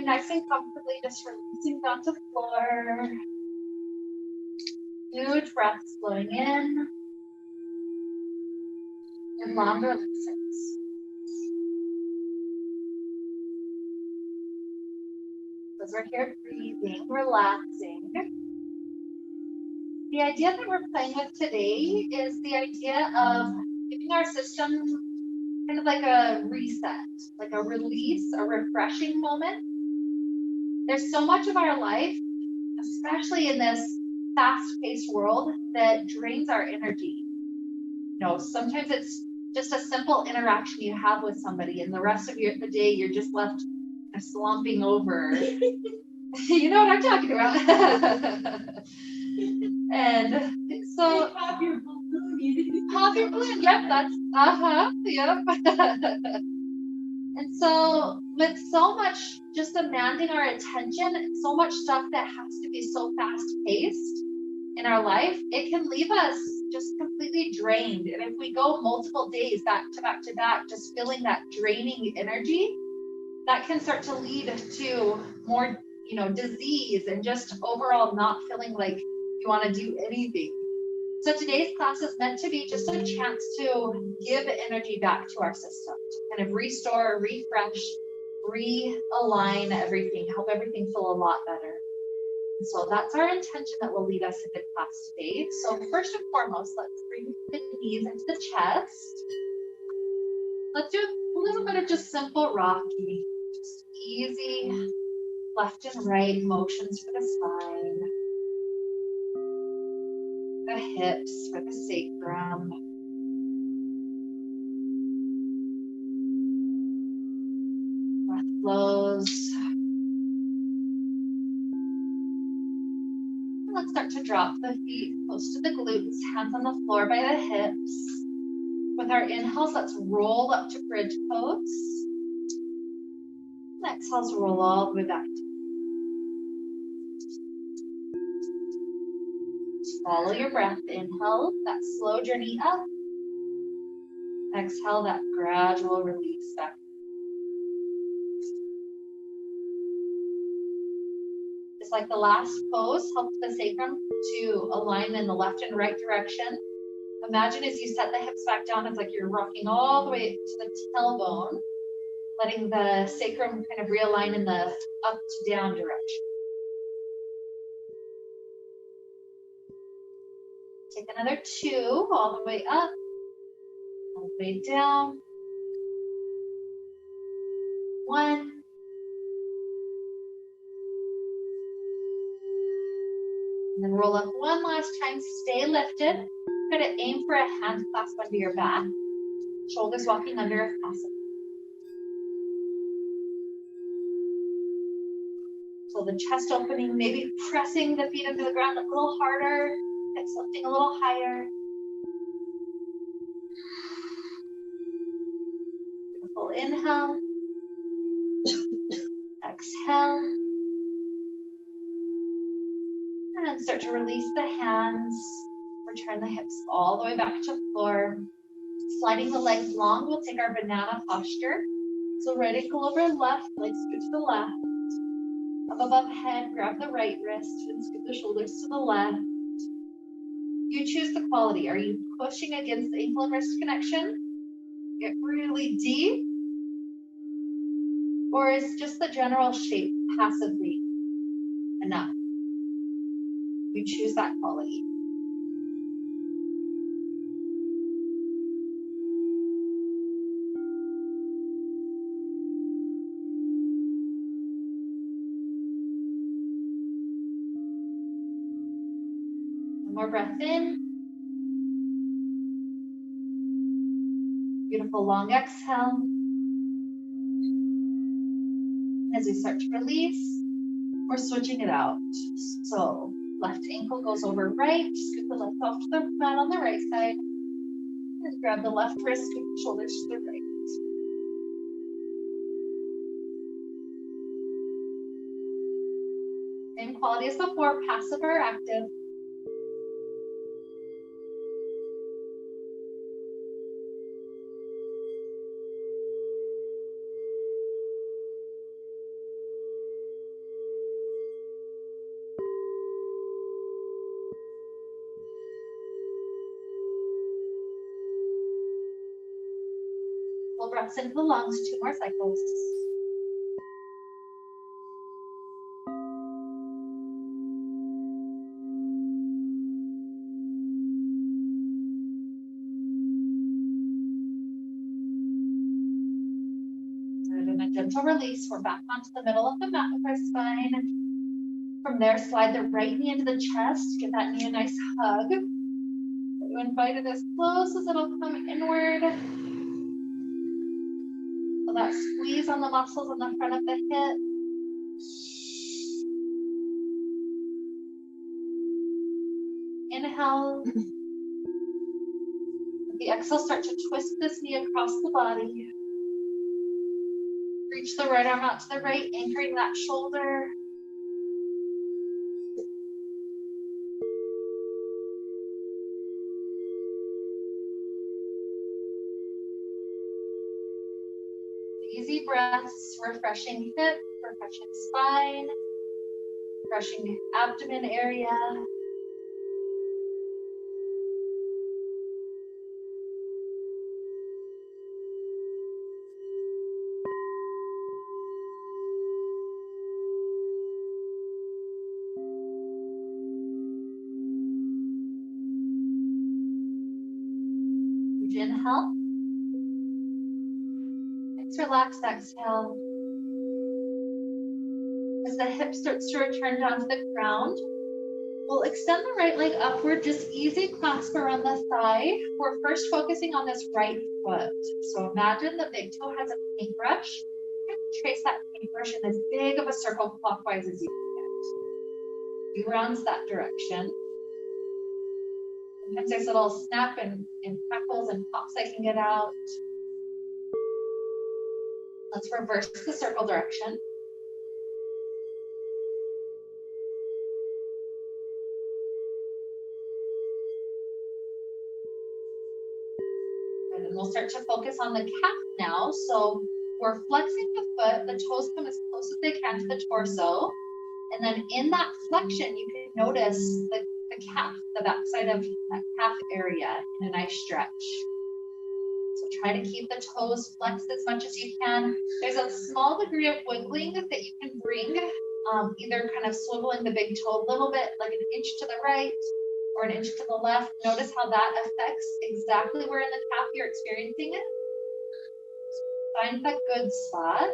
in nice and comfortably, just releasing down to the floor. Huge breaths flowing in and long releases. As we're here breathing, relaxing. The idea that we're playing with today is the idea of giving our system kind of like a reset, like a release, a refreshing moment. There's so much of our life, especially in this fast-paced world, that drains our energy. You know, sometimes it's just a simple interaction you have with somebody, and the rest of the day you're just left slumping over. You know what I'm talking about. And so pop your balloon. Pop your balloon. Yep, that's yep. And so with so much just demanding our attention, so much stuff that has to be so fast paced in our life, it can leave us just completely drained. And if we go multiple days back to back to back, just feeling that draining energy, that can start to lead to more, disease and just overall not feeling like you want to do anything. So today's class is meant to be just a chance to give energy back to our system, to kind of restore, refresh, realign everything, help everything feel a lot better. And so that's our intention that will lead us into class today. So first and foremost, let's bring the knees into the chest. Let's do a little bit of just simple rocking, just easy left and right motions for the spine. The hips for the sacrum. Breath flows. And let's start to drop the feet close to the glutes, hands on the floor by the hips. With our inhales, let's roll up to bridge pose. And exhales, roll all the way back. Follow your breath. Inhale, that slow journey up. Exhale, that gradual release back. Just like the last pose, help the sacrum to align in the left and right direction. Imagine as you set the hips back down, it's like you're rocking all the way to the tailbone, letting the sacrum kind of realign in the up to down direction. Take another 2, all the way up, all the way down. 1. And then roll up one last time, stay lifted. You're going to aim for a hand clasp under your back, shoulders walking under if possible. So the chest opening, maybe pressing the feet into the ground a little harder, hips lifting a little higher. Beautiful inhale. Exhale. And then start to release the hands. Return the hips all the way back to floor. Sliding the legs long, we'll take our banana posture. So right ankle over left, legs scoot to the left. Up above head, grab the right wrist and scoot the shoulders to the left. You choose the quality. Are you pushing against the ankle and wrist connection? Get really deep. Or is just the general shape passively enough? You choose that quality. One more breath in. Beautiful long exhale. As we start to release, we're switching it out. So left ankle goes over right, scoop the left off to the mat on the right side. And grab the left wrist, scoop the shoulders to the right. Same quality as before, passive or active. breaths into the lungs, 2 more cycles. Good, and a gentle release. We're back onto the middle of the mat with our spine. From there, slide the right knee into the chest. Give that knee a nice hug. You invite it as close as it'll come inward. So that squeeze on the muscles on the front of the hip. Inhale. With the exhale, start to twist this knee across the body. Reach the right arm out to the right, anchoring that shoulder. Easy breaths, refreshing hip, refreshing spine, refreshing abdomen area. Huge inhale. Nice relaxed exhale. As the hip starts to return down to the ground, we'll extend the right leg upward, just easy clasp around the thigh. We're first focusing on this right foot. So imagine the big toe has a paintbrush. You can trace that paintbrush in as big of a circle clockwise as you can get. 2 rounds that direction. Sometimes there's a little snap and crackles and pops I can get out. Let's reverse the circle direction. And then we'll start to focus on the calf now. So we're flexing the foot, the toes come as close as they can to the torso. And then in that flexion, you can notice the calf, the backside of that calf area in a nice stretch. So try to keep the toes flexed as much as you can. There's a small degree of wiggling that you can bring, either kind of swiveling the big toe a little bit, like an inch to the right or an inch to the left. Notice how that affects exactly where in the calf you're experiencing it. Find that good spot.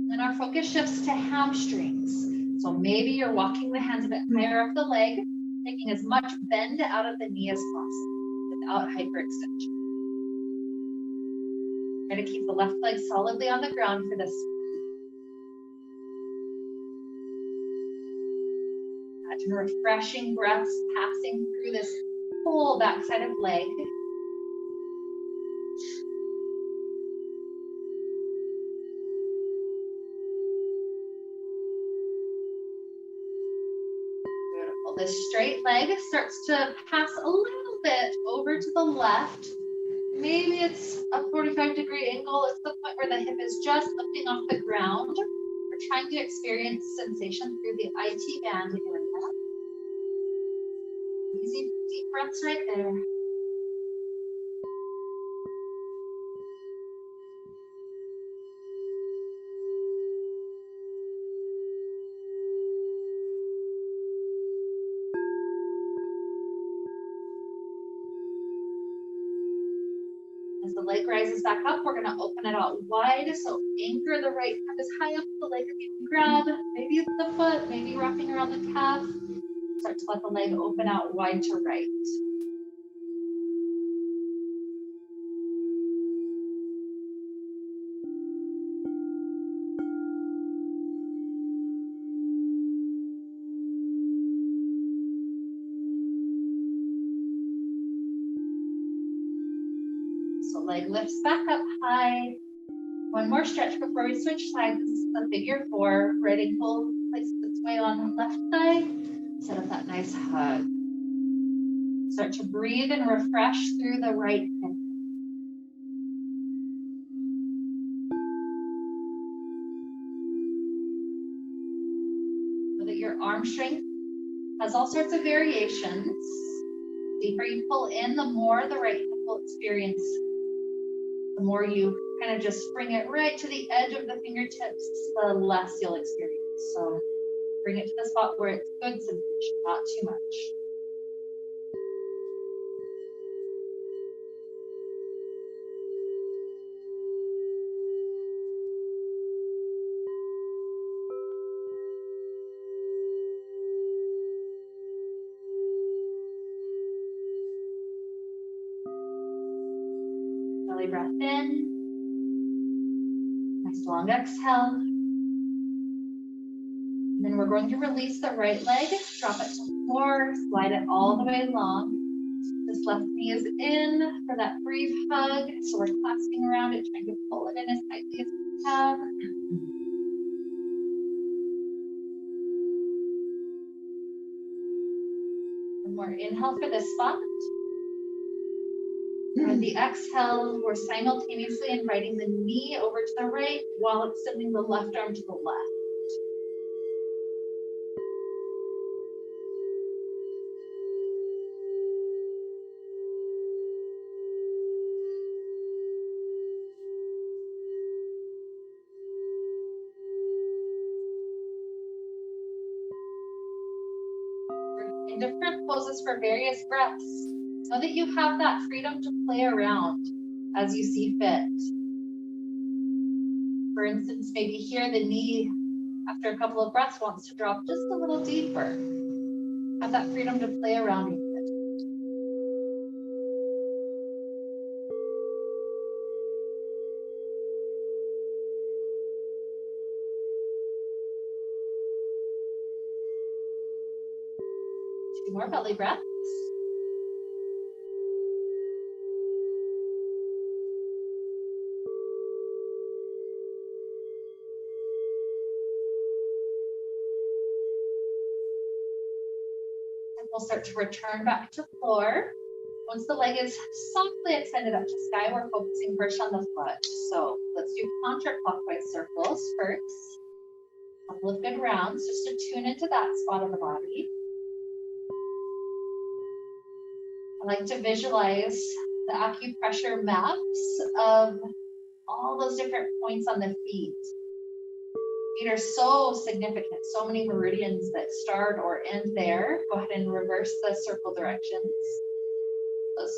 Then our focus shifts to hamstrings. So maybe you're walking the hands a bit higher up the leg, taking as much bend out of the knee as possible without hyperextension. Try to keep the left leg solidly on the ground for this. Imagine refreshing breaths passing through this whole backside of leg. Beautiful. This straight leg starts to pass a little bit over to the left. Maybe it's a 45-degree angle. It's the point where the hip is just lifting off the ground. We're trying to experience sensation through the IT band area. Easy deep breaths right there. As the leg rises back up, we're going to open it out wide. So anchor the right calf as high up the leg as you can grab. Maybe it's the foot, maybe wrapping around the calf. Start to let the leg open out wide to right. So leg lifts back up high. One more stretch before we switch sides. This is the figure 4. Right ankle places its way on the left thigh. Set up that nice hug. Start to breathe and refresh through the right hip. So that you're arm strength has all sorts of variations. The deeper you pull in, the more the right hip will experience. The more you kind of just bring it right to the edge of the fingertips, the less you'll experience. So bring it to the spot where it's good sensation, not too much. Belly breath in. Nice long exhale. And then we're going to release the right leg, drop it to the floor, slide it all the way long. This left knee is in for that brief hug. So we're clasping around it, trying to pull it in as tightly as we can. One more inhale for this spot. And the exhale, we're simultaneously inviting the knee over to the right while extending the left arm to the left. In different poses for various breaths, know that you have that freedom to play around as you see fit. For instance, maybe here the knee, after a couple of breaths, wants to drop just a little deeper. Have that freedom to play around with it. Two more belly breaths. And we'll start to return back to floor. Once the leg is softly extended up to sky, we're focusing first on the foot. So let's do counterclockwise circles first. A couple of good rounds just to tune into that spot of the body. I like to visualize the acupressure maps of all those different points on the feet. Feet are so significant, so many meridians that start or end there. Go ahead and reverse the circle directions.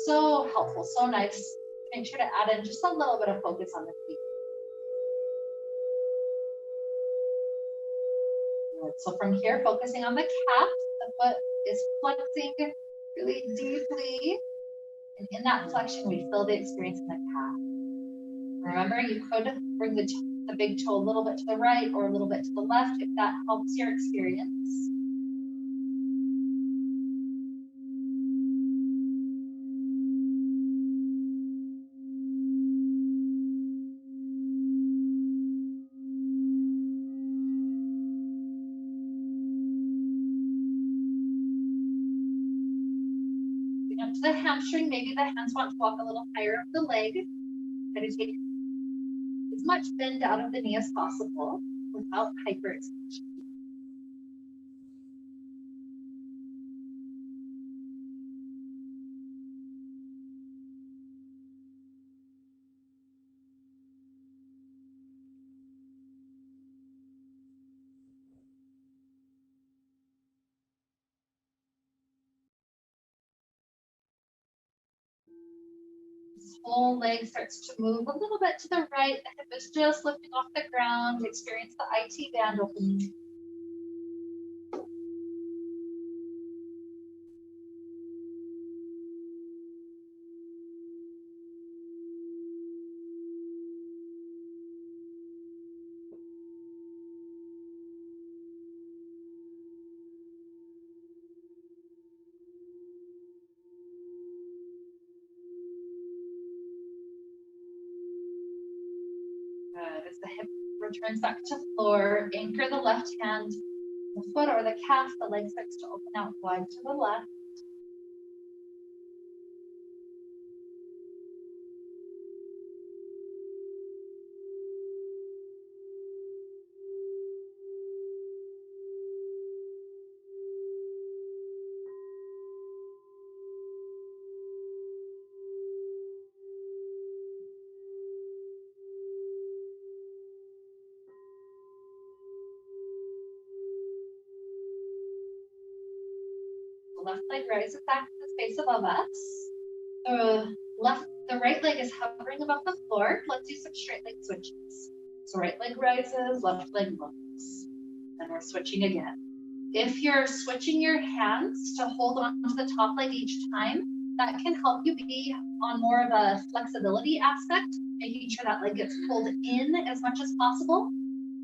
So helpful, so nice. Make sure to add in just a little bit of focus on the feet. Good. So from here, focusing on the calf, the foot is flexing really deeply. And in that flexion, we feel the experience in the calf. Remember, you could bring the big toe a little bit to the right or a little bit to the left if that helps your experience. Up to the hamstring, maybe the hands want to walk a little higher up the leg. Try to take as much bend out of the knee as possible without hyperextension. This whole leg starts to move a little bit to the right. The hip is just lifting off the ground. Experience the IT band opening. Good. As the hip returns back to floor, anchor the left hand, the foot or the calf. The leg starts to open out wide to the left. left leg rises back to the space above us. The right leg is hovering above the floor. Let's do some straight leg switches. So right leg rises, left leg looks. Then we're switching again. If you're switching your hands to hold on to the top leg each time, that can help you be on more of a flexibility aspect, making sure that leg gets pulled in as much as possible.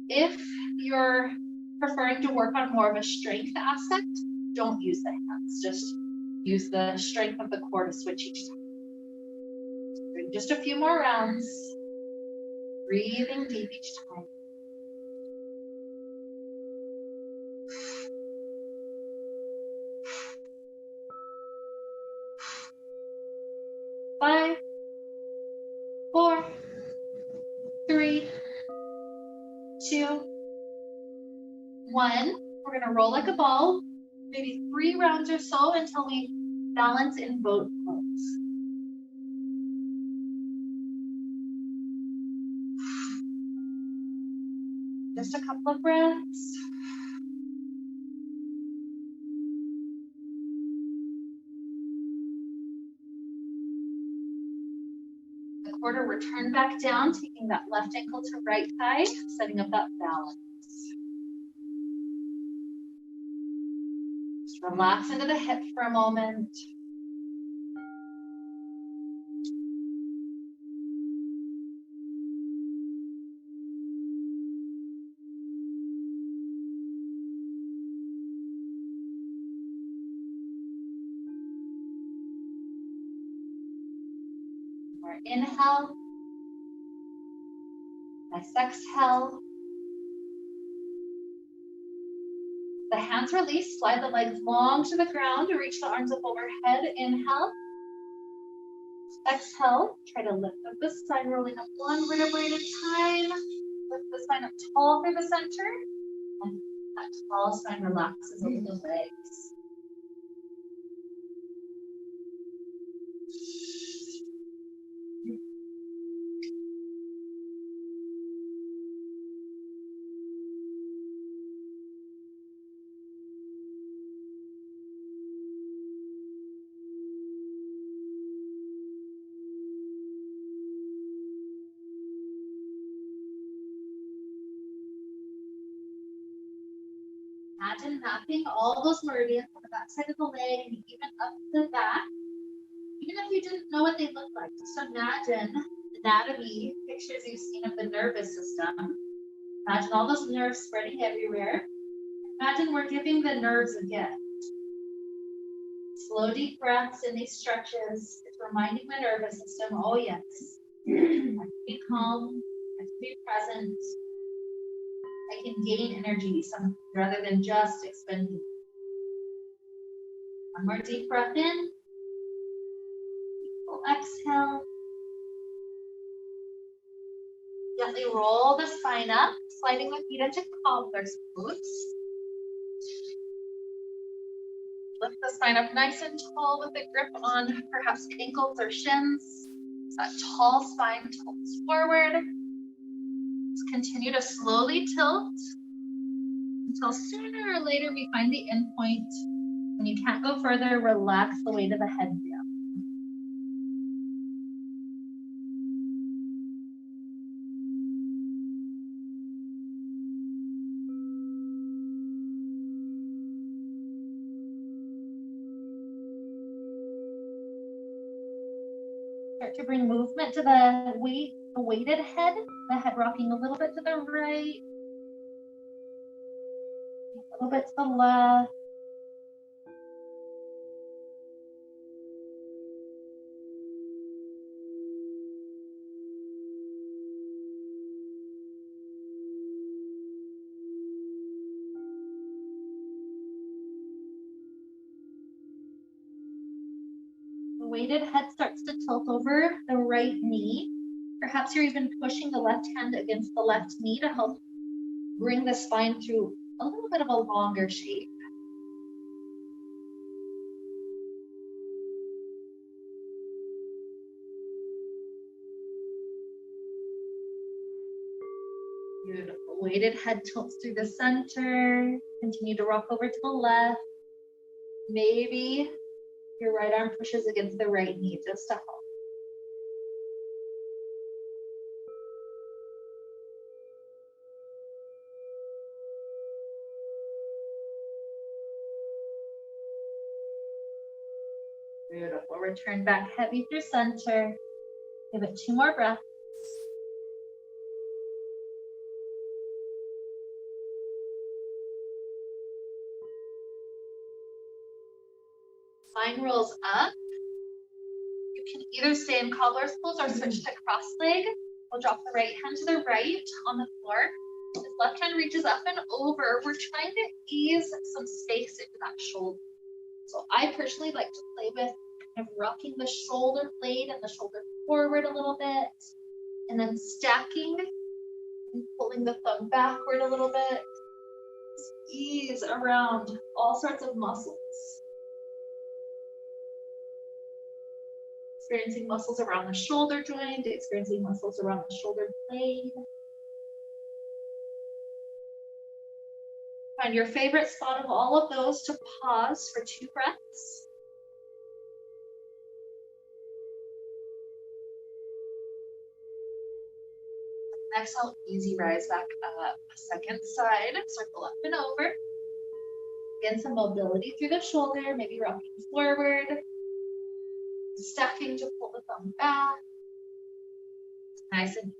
If you're preferring to work on more of a strength aspect, don't use the hands. Just use the strength of the core to switch each time. Just a few more rounds. Breathing deep each time. 5, 4, 3, 2, 1. We're going to roll like a ball, maybe 3 rounds or so until we balance in both pose. Just a couple of breaths. The quarter, return back down, taking that left ankle to right thigh, setting up that balance. Just relax into the hip for a moment. More inhale. Nice exhale. The hands release, slide the legs long to the ground to reach the arms up overhead. Inhale. Exhale, try to lift up the spine, rolling up one vertebrae at a time. Lift the spine up tall through the center. And that tall spine relaxes over the legs. Imagine mapping all those meridians on the back side of the leg and even up the back. Even if you didn't know what they look like, just imagine anatomy pictures you've seen of the nervous system. Imagine all those nerves spreading everywhere. Imagine we're giving the nerves a gift. Slow, deep breaths in these stretches. It's reminding the nervous system, oh yes, I can be calm, I can be present. I can gain energy rather than just expending. One more deep breath in. Full exhale. Gently roll the spine up, sliding the feet into cobbler pose. Lift the spine up nice and tall with a grip on perhaps ankles or shins. That tall spine tilts forward. Just continue to slowly tilt until sooner or later we find the end point. When you can't go further, relax the weight of the head down. Start to bring movement to the weighted head, the head rocking a little bit to the right, a little bit to the left. The weighted head starts to tilt over the right knee. Perhaps you're even pushing the left hand against the left knee to help bring the spine through a little bit of a longer shape. Beautiful. Weighted head tilts through the center. Continue to rock over to the left. Maybe your right arm pushes against the right knee just to help. Beautiful. Return back heavy through center. Give it 2 more breaths. Spine rolls up. You can either stay in cobbler's pose or switch to cross leg. We'll drop the right hand to the right on the floor. This left hand reaches up and over. We're trying to ease some space into that shoulder. So I personally like to play with kind of rocking the shoulder blade and the shoulder forward a little bit, and then stacking and pulling the thumb backward a little bit. Just ease around all sorts of muscles. Experiencing muscles around the shoulder joint, experiencing muscles around the shoulder blade. Find your favorite spot of all of those to pause for 2 breaths. Exhale, easy rise back up. Second side, circle up and over. Again, some mobility through the shoulder, maybe rocking forward. Stacking to pull the thumb back. Nice and easy.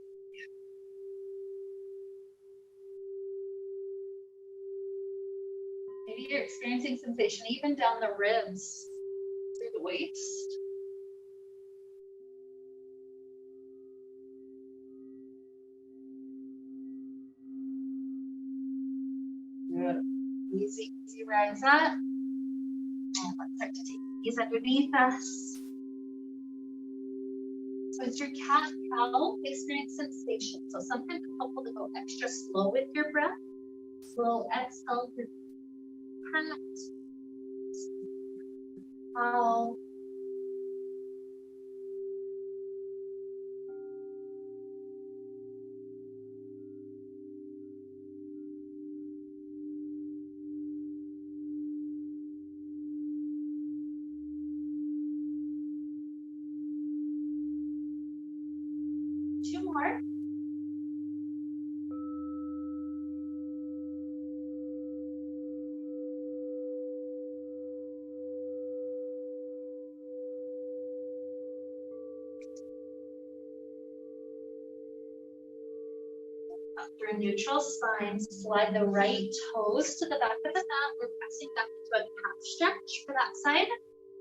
Maybe you're experiencing sensation even down the ribs, through the waist. Good. Easy, easy rise up. And let's start to take these underneath us. So it's your cat cow, experience sensation. So sometimes it's helpful to go extra slow with your breath. Slow exhale through cat. Cow. Two more. After a neutral spine, slide the right toes to the back of the mat. We're pressing back into a calf stretch for that side.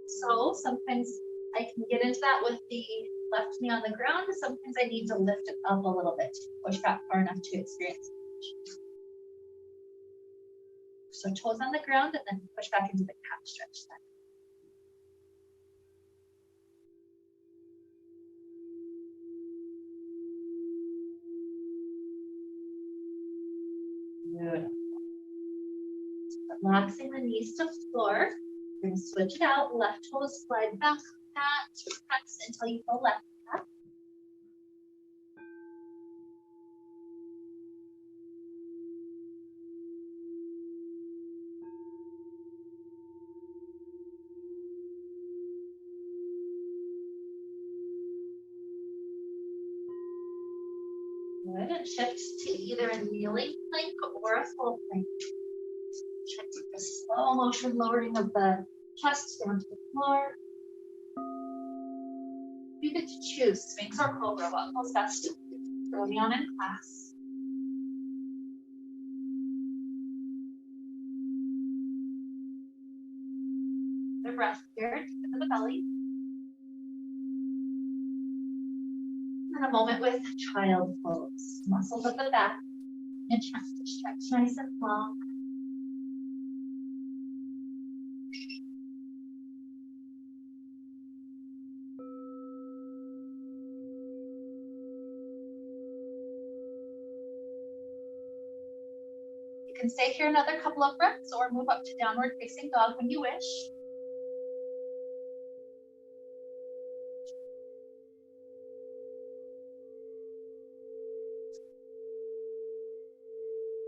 So sometimes I can get into that with the left knee on the ground. Sometimes I need to lift it up a little bit, push back far enough to experience it. So toes on the ground and then push back into the calf stretch then. Beautiful. Relaxing the knees to floor. We're going to switch it out. Left toes slide back, press until you feel left back. Good. And shift to either a kneeling plank or a full plank. Check a slow motion lowering of the chest down to the floor. You get to choose Sphinx or Cobra, what feels best early on in class. The breath here, tip of the belly. And a moment with child pose. Muscles of the back and chest to stretch nice and long. You can stay here another couple of breaths or move up to downward facing dog when you wish.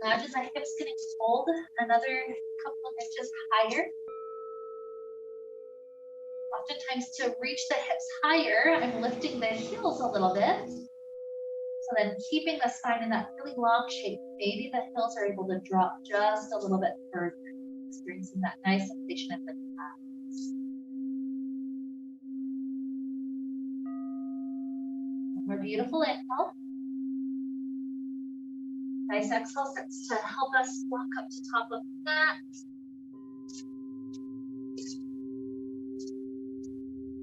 Imagine my hips getting pulled another couple of inches higher. Oftentimes to reach the hips higher, I'm lifting the heels a little bit. So then keeping the spine in that really long shape, maybe the heels are able to drop just a little bit further, experiencing that nice sensation in the calves. More beautiful inhale. Nice exhale starts to help us walk up to top of the mat.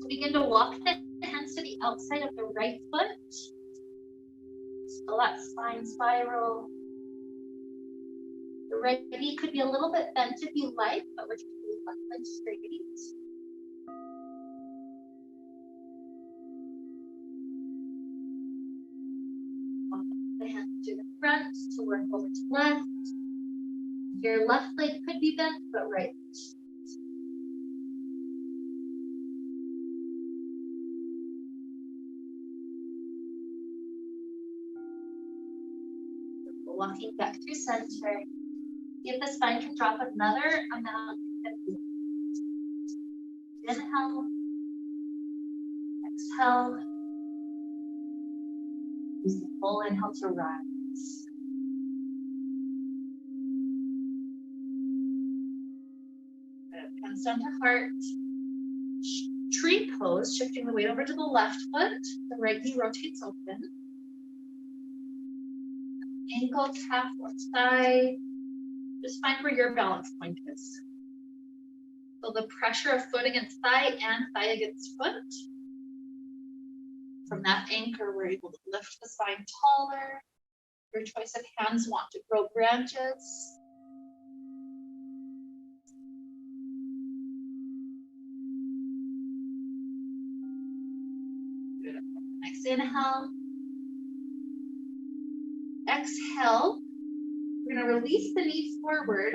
Begin to walk the hands to the outside of the right foot. Feel that spine spiral. The right knee could be a little bit bent if you like, but we're just really left leg straight. Walk the hands to the front to work over to left. Your left leg could be bent, but right. Walking back through center. See if the spine can drop another amount. Inhale. Exhale. Use the full inhale to rise. Good. Hands down to heart. Tree pose, shifting the weight over to the left foot. The right knee rotates open. Ankle, calf, or thigh. Just find where your balance point is. Feel the pressure of foot against thigh and thigh against foot. From that anchor, we're able to lift the spine taller. Your choice of hands want to grow branches. Beautiful. Next inhale. Exhale. We're going to release the knee forward.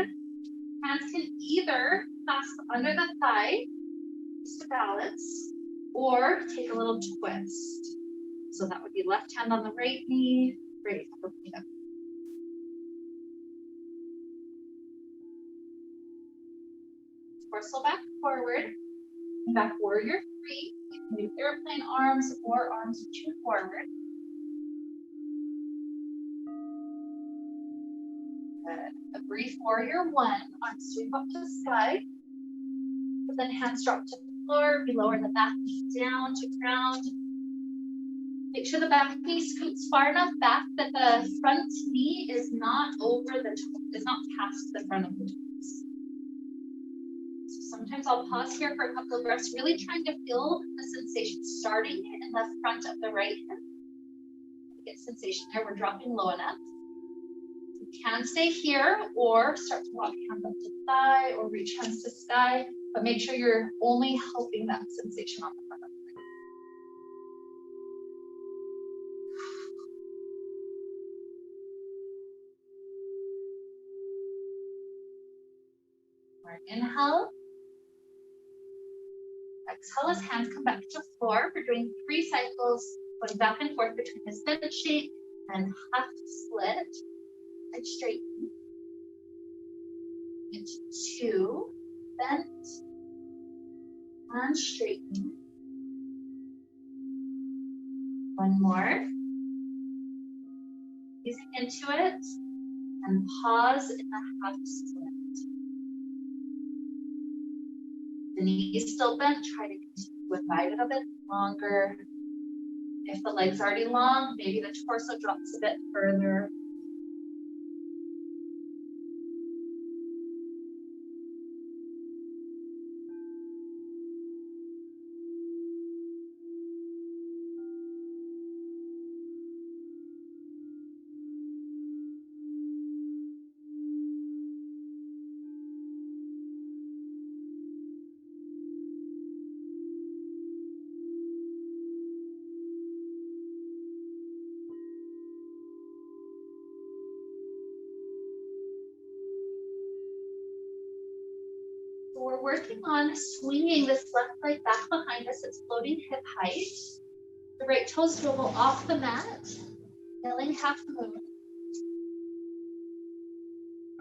Hands can either clasp under the thigh, just to balance, or take a little twist. So that would be left hand on the right knee, right hand on the left. Torso back forward, back warrior three. You can do airplane arms or arms reaching forward. A brief warrior one, arms sweep up to the sky. But then hands drop to the floor, we lower the back knee down to ground. Make sure the back knee scoots far enough back that the front knee is not past the front of the toes. So sometimes I'll pause here for a couple of breaths, really trying to feel the sensation starting in the front of the right hip. Get sensation there, we're dropping low enough. You can stay here or start to walk hands up to thigh or reach hands to sky, but make sure you're only helping that sensation on the front of the leg. Inhale. Exhale as hands come back to the floor. We're doing 3 cycles, going back and forth between this bent shake and half split and straighten. Into 2, bent and straighten. 1 more. Easing into it and pause in the half split. The knee is still bent, try to continue to invite it a bit longer. If the leg's already long, maybe the torso drops a bit further. We're working on swinging this left leg back behind us. It's floating hip height. The right toes dribble off the mat, kneeling half moon.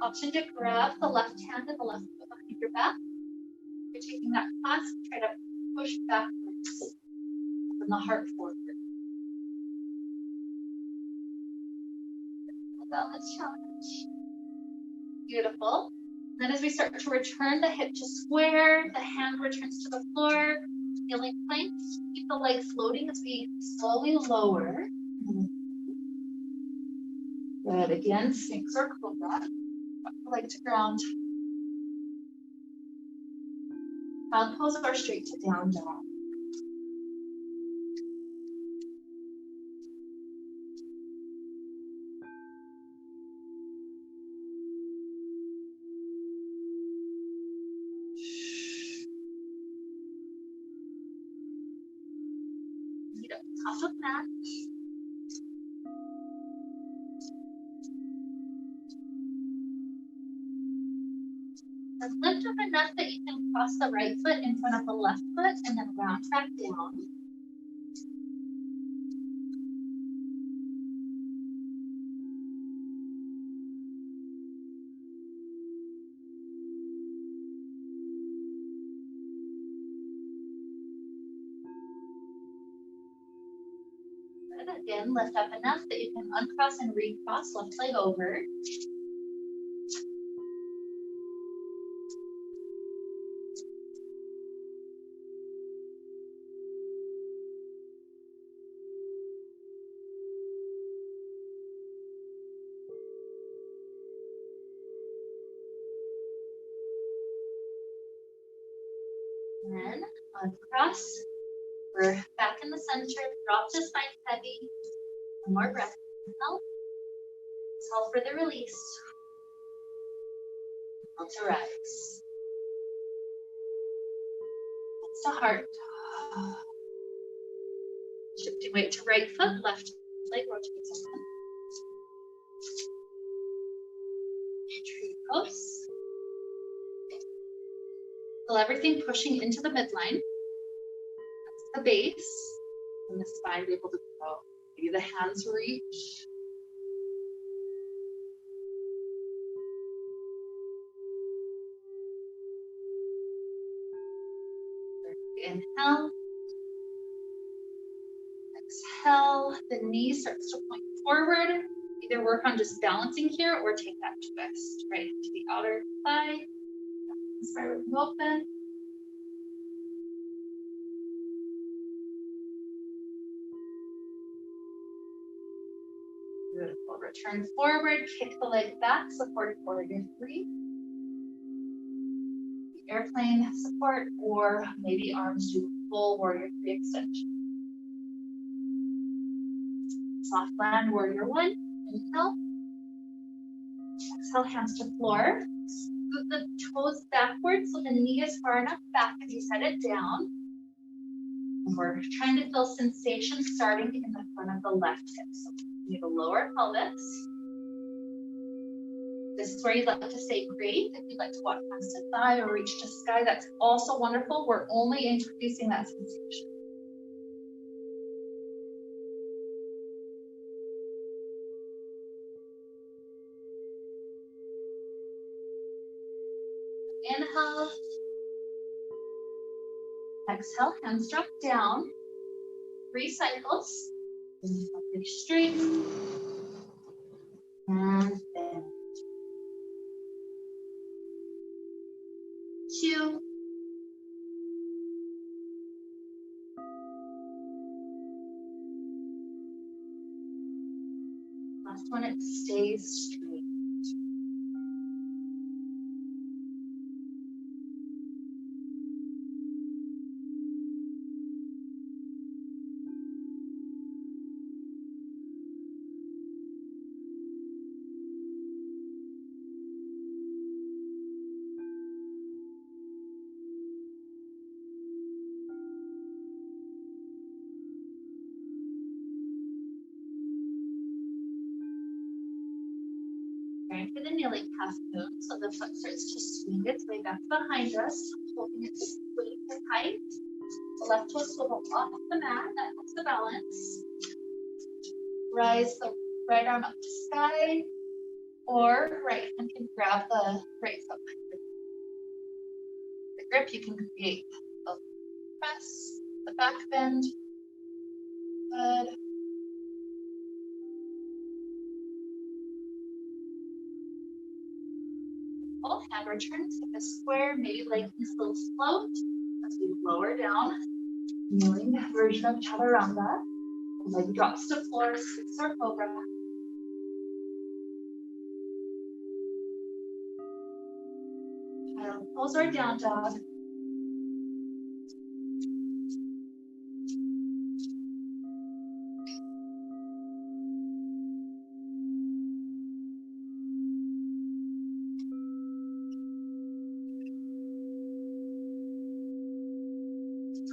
Option to grab the left hand and the left foot behind your back. You're taking that clasp, try to Push backwards. Open the heart forward. Balance challenge. Beautiful. Then as we start to return the hip to square, the hand returns to the floor. Kneeling planks. Keep the legs floating as we slowly lower. Good. Again, Sphinx or Cobra. Drop the leg to ground. Child pose or straight to down dog. Feet up top of mat. And lift up enough that you can cross the right foot in front of the left foot and then round back down. Good. Again, lift up enough that you can uncross and recross left leg over. Then uncross. We're back in the center. Drop the spine heavy. One more breath. Inhale. Exhale for the release. Inhale to rise. That's the heart. Shifting weight to right foot, left leg rotates open. Tree pose. Feel everything pushing into the midline. That's the base. And the spine be able to grow. Maybe the hands reach. Inhale. Exhale. The knee starts to point forward. Either work on just balancing here or take that twist right to the outer thigh. Spiral open. Beautiful. Return forward. Kick the leg back. Support warrior three. Airplane support, or maybe arms do full warrior three extension. Soft land warrior one. Inhale. Exhale, hands to floor. Scoot the toes backwards so the knee is far enough back as you set it down. And we're trying to feel sensation starting in the front of the left hip. So you need a lower pelvis. This is where you'd like to say great. If you'd like to walk past a thigh or reach to sky, that's also wonderful. We're only introducing that sensation. Inhale. Exhale, hands drop down. 3 cycles. Pretty straight. And then 2. Last one, it stays straight. For the kneeling half moon, so the foot starts to swing its way back behind us, holding it straight and tight. The left toe swivel off the mat, that helps the balance. Rise the right arm up to sky, or right hand can grab the right foot. The grip you can create press, the back bend. Good. Full hand return to the square, maybe like this little float as we lower down. Kneeling version of chaturanga. Leg drops to floor, six or cobra. Child pose or down dog.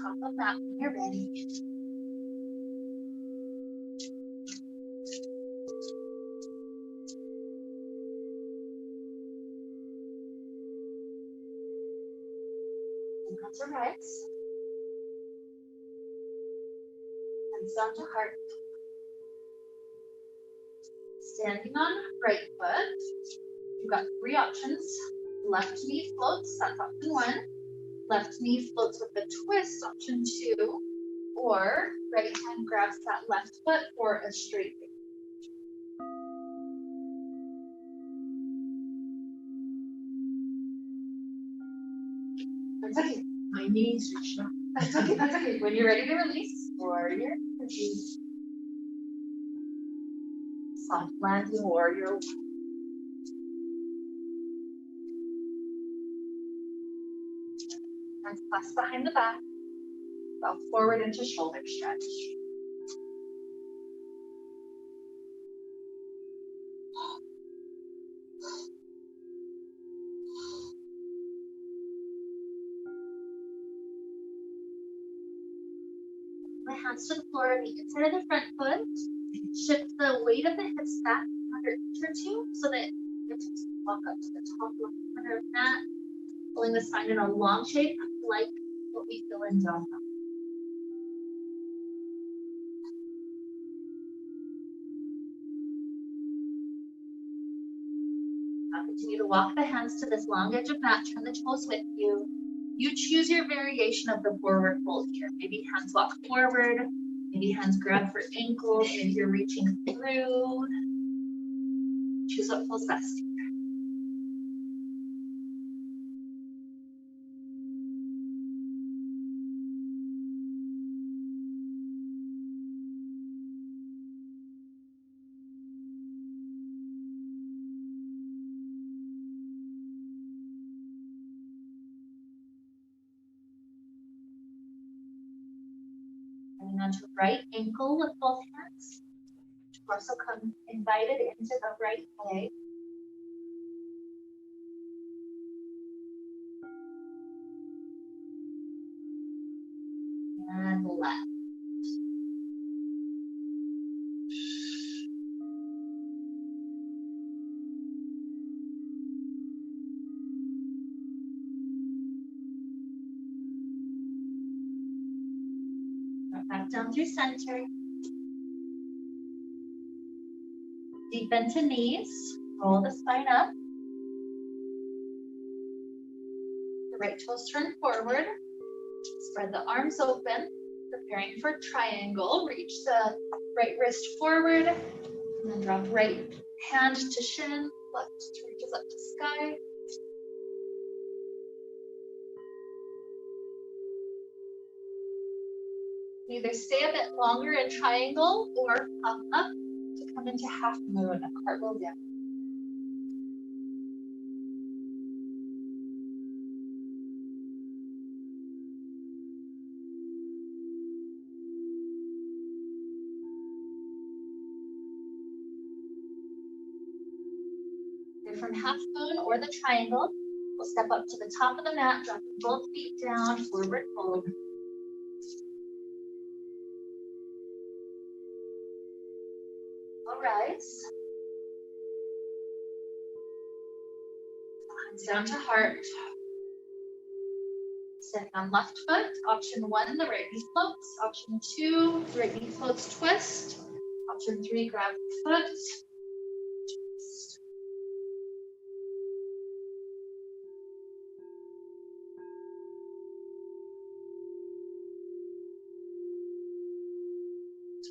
Top of that when you're ready. Hands to rise. Hands down to heart. Standing on right foot. You've got three options. Left knee floats, that's option one. Left knee floats with a twist, option two. Or right hand grabs that left foot for a straight bend. That's okay. My knees are shut. That's okay, that's okay. When you're ready to release, warrior, release. Soft landing, warrior. Hands clasped behind the back. Bow forward into shoulder stretch. My hands to the floor, the inside of the front foot. Shift the weight of the hips back under inch or two so that your hips walk up to the top left corner of the mat, pulling the spine in a long shape like what we feel in down dog. Now continue to walk the hands to this long edge of mat, turn the toes with you. You choose your variation of the forward fold here. Maybe hands walk forward, maybe hands grab for ankles, maybe you're reaching through. Choose what feels best. Coming onto right ankle with both hands. Torso come invited into the right leg. And left. Back down through center. Deep into knees. Roll the spine up. The right toes turn forward. Spread the arms open. Preparing for triangle. Reach the right wrist forward. And then drop right hand to shin. Left reaches up to sky. Either stay a bit longer in triangle or pop up to come into half moon, a cartwheel down. Either from half moon or the triangle, we'll step up to the top of the mat, dropping both feet down, forward fold. Rise. Hands down to heart. Standing on left foot. Option one, the right knee floats. Option two, right knee floats, twist. Option three, grab the foot. Twist.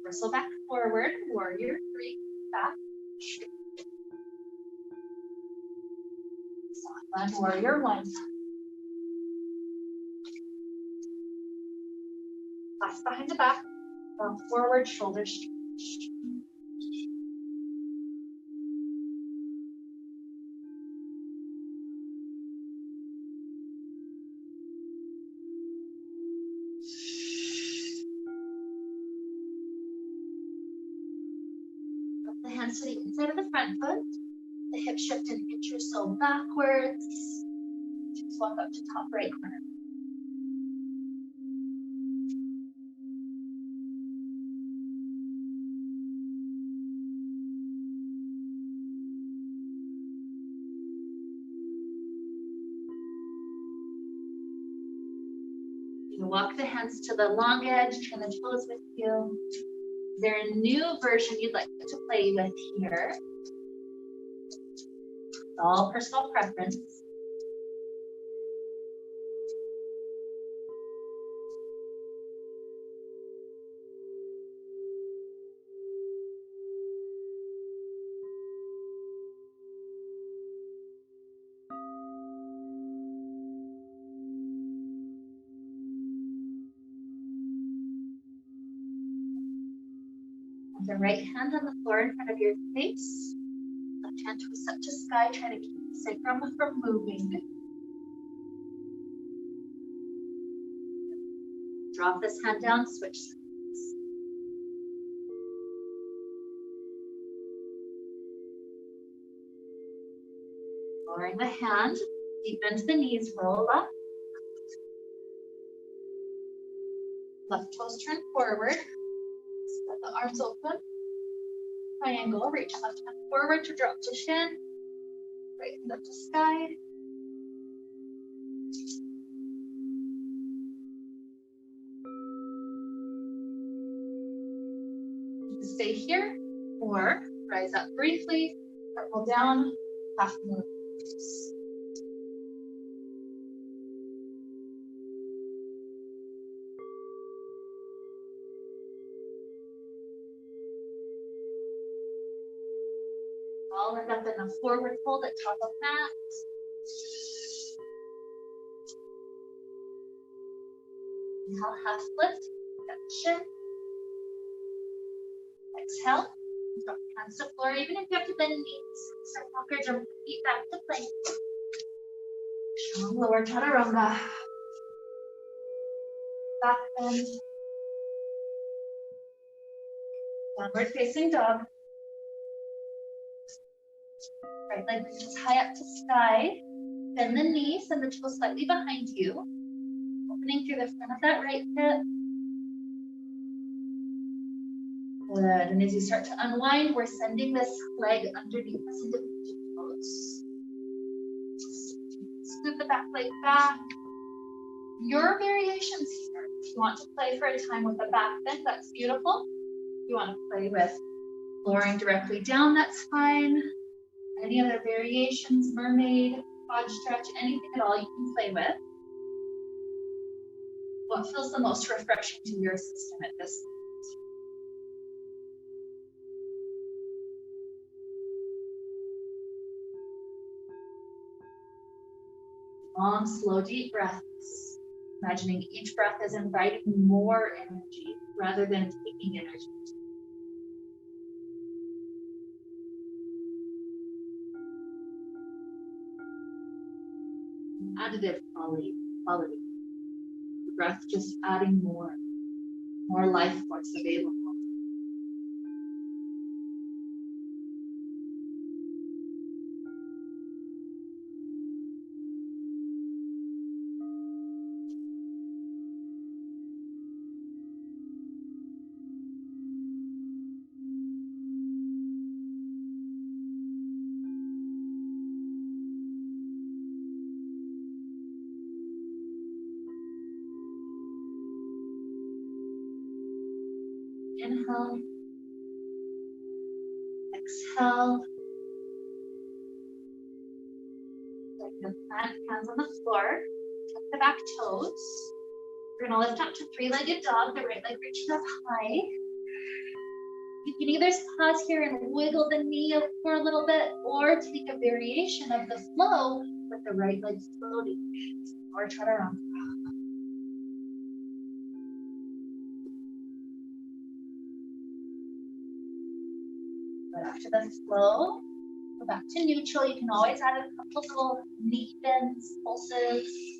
Torso back forward, warrior 3, back. Soft land, warrior 1. Class behind the back, forward, shoulders stretch. The hands to the inside of the front foot. The hip shift an inch or so backwards. Just walk up to top right corner. You walk the hands to the long edge, turn the toes with you. Is there a new version you'd like to play with here? It's all personal preference. The right hand on the floor in front of your face. Left hand twists up to sky, trying to keep the sacrum from moving. Drop this hand down, switch sides. Lowering the hand, deep bend the knees, roll up. Left toes turn forward. Let the arms open. Triangle, reach left hand forward to drop to shin. Right hand up to sky. Stay here or rise up briefly, roll down, half move. All end up in a forward fold at top of mat. Inhale, half lift, extension. Exhale, drop hands to floor, even if you have to bend knees. Start walker, jump feet back to plank. Strong lower chaturanga. Back bend. Downward facing dog. Right leg reaches high up to sky. Bend the knees and the toes slightly behind you. Opening through the front of that right hip. Good. And as you start to unwind, we're sending this leg underneath us into pigeon pose. Scoot the back leg back. Your variations here. If you want to play for a time with a back bend, that's beautiful. If you want to play with lowering directly down, that's fine. Any other variations, mermaid, quad stretch, anything at all you can play with. What feels the most refreshing to your system at this point? Long, slow, deep breaths. Imagining each breath as inviting more energy rather than taking energy. Additive quality. The breath just adding more life force available. Inhale, exhale. Like the plant, hands on the floor, tuck the back toes. We're gonna lift up to three-legged dog. The right leg reaches up high. You can either pause here and wiggle the knee up for a little bit, or take a variation of the flow with the right leg floating, or chaturanga. But after the flow, go back to neutral. You can always add a couple little knee bends, pulses.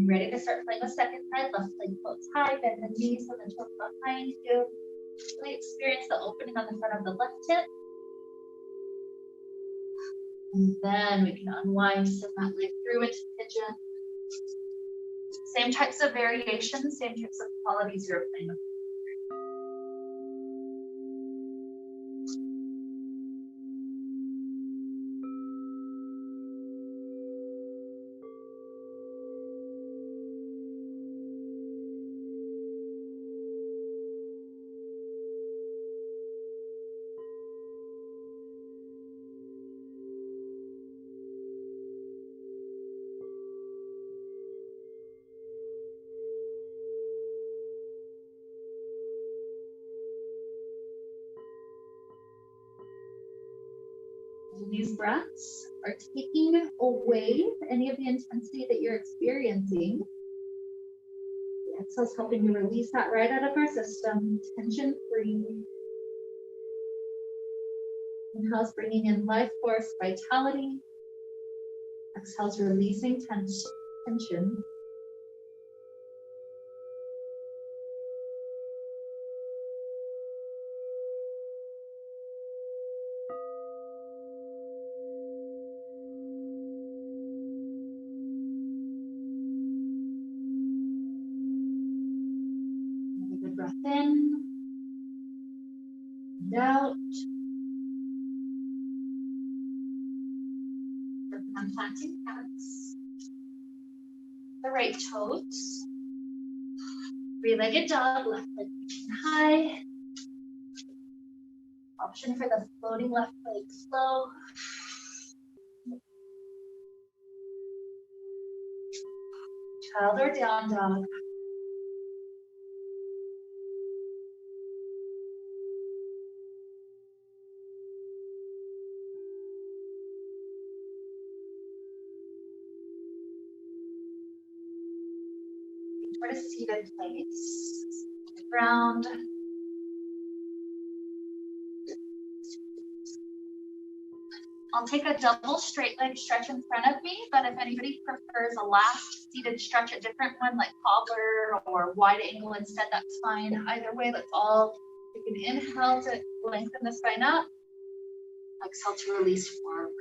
Ready to start playing the second side. Left leg floats high, bend the knees so the toes behind you. Really experience the opening on the front of the left hip. And then we can unwind, send that leg through into pigeon. Same types of variations, same types of qualities you're playing with. These breaths are taking away any of the intensity that you're experiencing. The exhale is helping you release that right out of our system, tension free. Inhale is bringing in life force, vitality. Exhale is releasing tension. Breath in and out. Working on planting hands. The right toes. Three-legged dog, left leg reaching high. Option for the floating left leg slow. Child or down dog. Toward a seated place. The ground. I'll take a double straight leg stretch in front of me, but if anybody prefers a last seated stretch, a different one like cobbler or wide angle instead, that's fine. Either way, let's all, you can inhale to lengthen the spine up, exhale to release forward.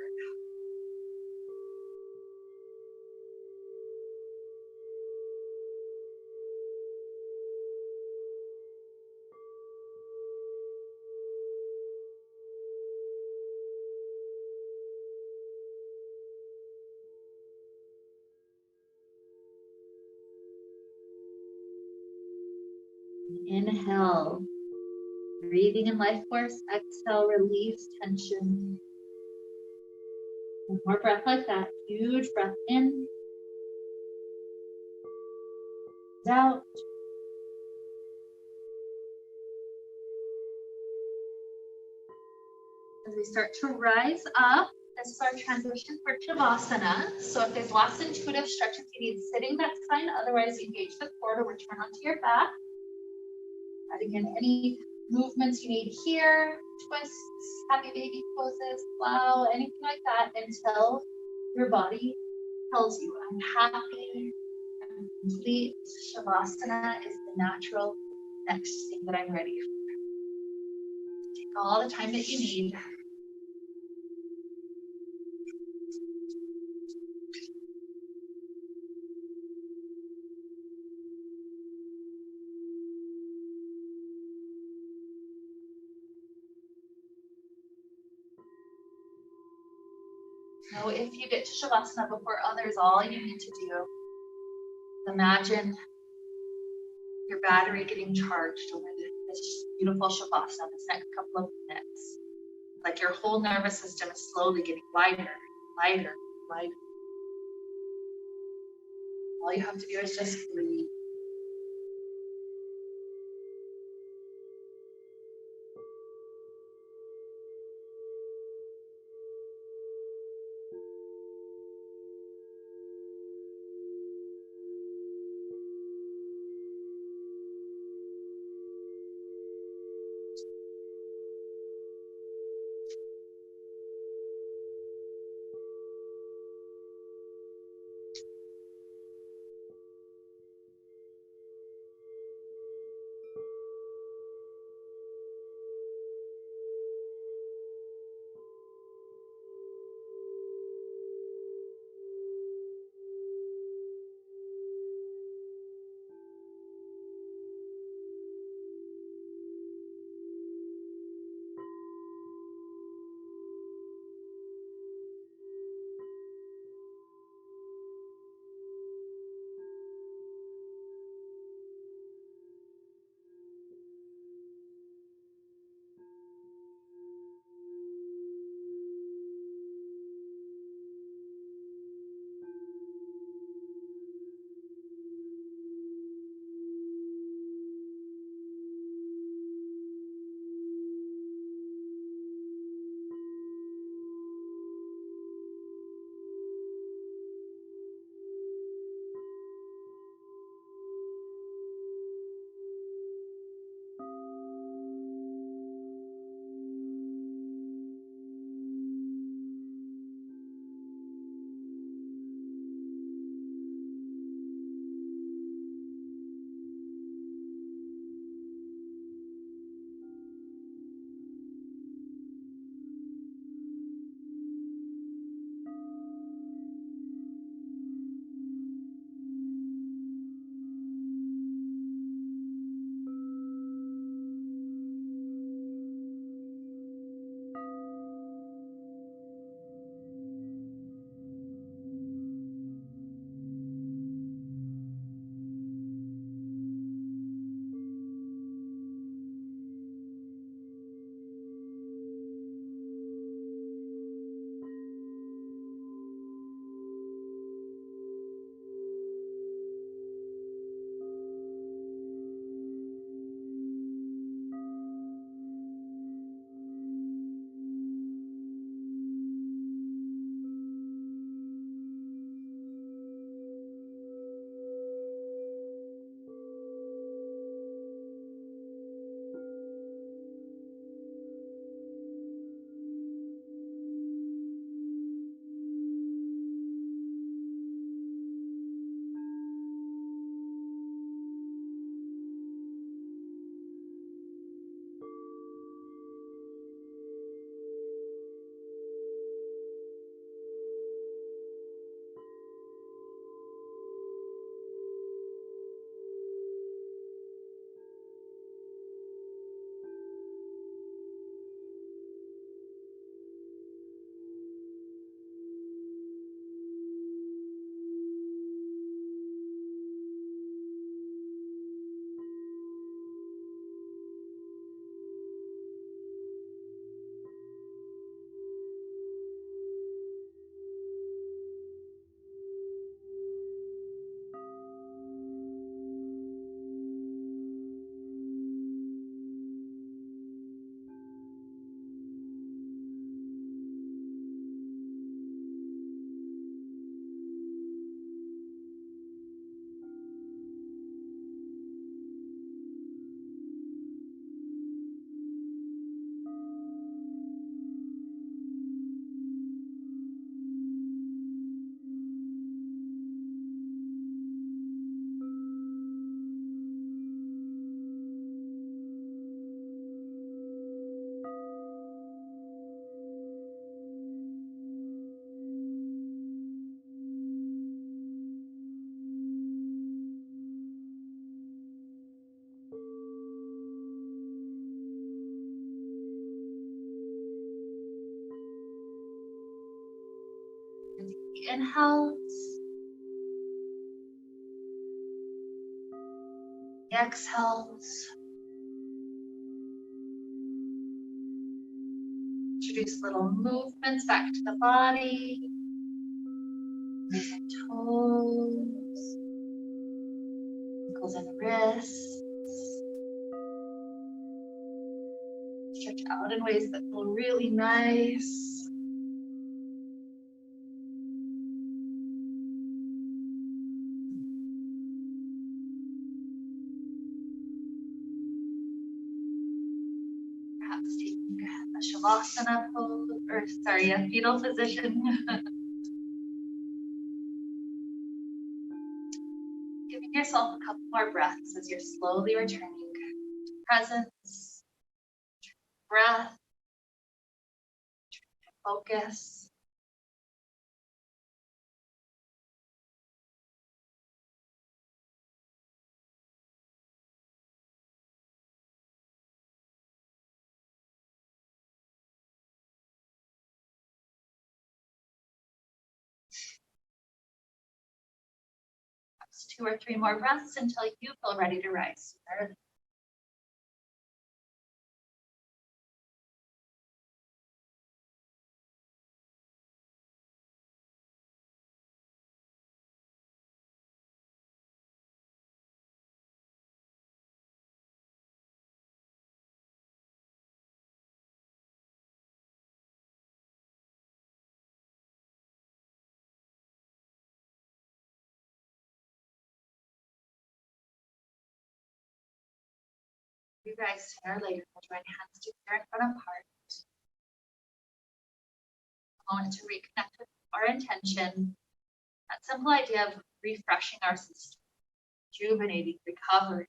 Inhale, breathing in life force. Exhale, release tension. One more breath like that. Huge breath in. Out. As we start to rise up, this is our transition for Shavasana. So if there's less intuitive stretches you need sitting, that's fine. Otherwise, engage the core to return onto your back. Adding in any movements you need here, twists, happy baby poses, plow, anything like that until your body tells you, I'm happy, I'm complete. Shavasana is the natural next thing that I'm ready for. Take all the time that you need. So if you get to Shavasana before others, all you need to do is imagine your battery getting charged over this beautiful Shavasana this next couple of minutes. Like your whole nervous system is slowly getting lighter, lighter, lighter. All you have to do is just breathe. The inhales, the exhales. Introduce little movements back to the body. Raising toes, ankles and wrists. Stretch out in ways that feel really nice. Perhaps taking a shavasana pose, or sorry, a fetal position. Giving yourself a couple more breaths as you're slowly returning to presence, breath, focus. Perhaps 2 or 3 more breaths until you feel ready to rise. You guys sooner or later will join hands together in front of heart. I want to reconnect with our intention. That simple idea of refreshing our system, rejuvenating, recovering.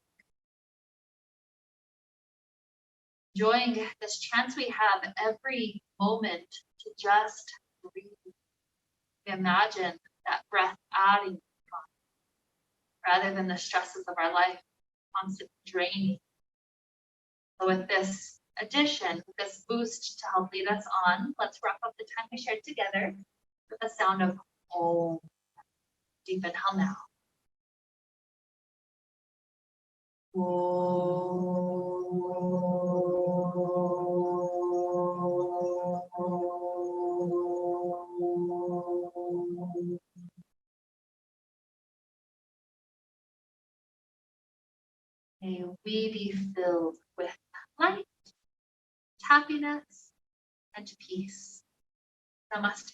Enjoying this chance we have every moment to just breathe. Imagine that breath adding rather than the stresses of our life, constantly draining. So with this addition, with this boost to help lead us on, let's wrap up the time we shared together with the sound of Om. Deep inhale now. May we be filled with light, happiness, and peace. Namaste.